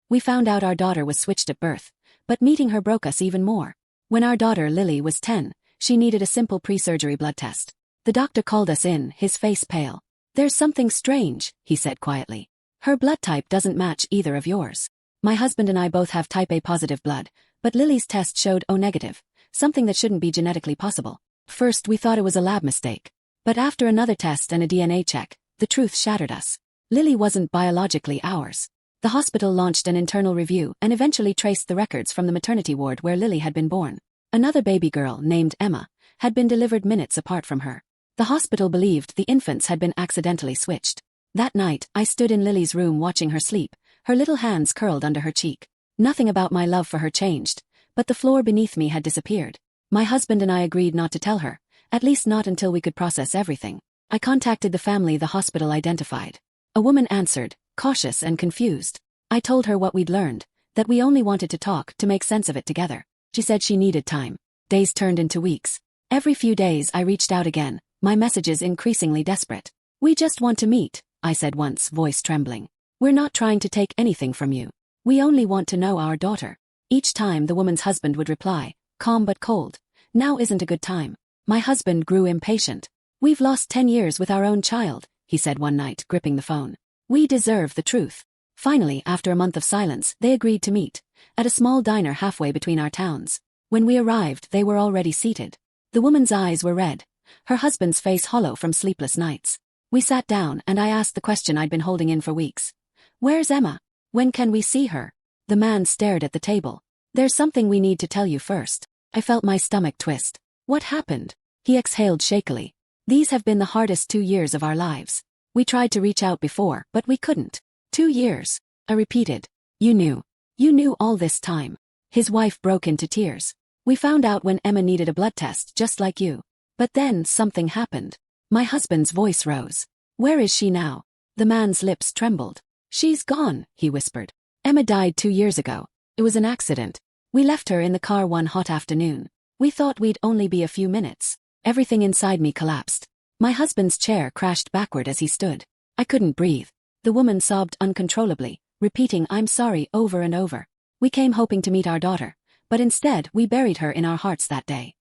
We found out our daughter was switched at birth, but meeting her broke us even more. When our daughter Lily was 10, she needed a simple pre-surgery blood test. The doctor called us in, his face pale. "There's something strange," he said quietly. "Her blood type doesn't match either of yours. My husband and I both have type A positive blood, but Lily's test showed O negative, something that shouldn't be genetically possible. First we thought it was a lab mistake. But after another test and a DNA check, the truth shattered us. Lily wasn't biologically ours." The hospital launched an internal review and eventually traced the records from the maternity ward where Lily had been born. Another baby girl, named Emma, had been delivered minutes apart from her. The hospital believed the infants had been accidentally switched. That night, I stood in Lily's room watching her sleep, her little hands curled under her cheek. Nothing about my love for her changed, but the floor beneath me had disappeared. My husband and I agreed not to tell her, at least not until we could process everything. I contacted the family the hospital identified. A woman answered, cautious and confused. I told her what we'd learned, that we only wanted to talk to make sense of it together. She said she needed time. Days turned into weeks. Every few days I reached out again, my messages increasingly desperate. "We just want to meet," I said once, voice trembling. "We're not trying to take anything from you. We only want to know our daughter." Each time the woman's husband would reply, calm but cold, "Now isn't a good time." My husband grew impatient. "We've lost 10 years with our own child," he said one night, gripping the phone. "We deserve the truth." Finally, after a month of silence, they agreed to meet, at a small diner halfway between our towns. When we arrived, they were already seated. The woman's eyes were red, her husband's face hollow from sleepless nights. We sat down and I asked the question I'd been holding in for weeks. "Where's Emma? When can we see her?" The man stared at the table. "There's something we need to tell you first." I felt my stomach twist. "What happened?" He exhaled shakily. "These have been the hardest 2 years of our lives. We tried to reach out before, but we couldn't." 2 years, I repeated. You knew all this time." His wife broke into tears. "We found out when Emma needed a blood test just like you. But then something happened." My husband's voice rose. "Where is she now?" The man's lips trembled. "She's gone," he whispered. "Emma died 2 years ago. It was an accident. We left her in the car one hot afternoon. We thought we'd only be a few minutes." Everything inside me collapsed. My husband's chair crashed backward as he stood. I couldn't breathe. The woman sobbed uncontrollably, repeating "I'm sorry" over and over. We came hoping to meet our daughter, but instead we buried her in our hearts that day.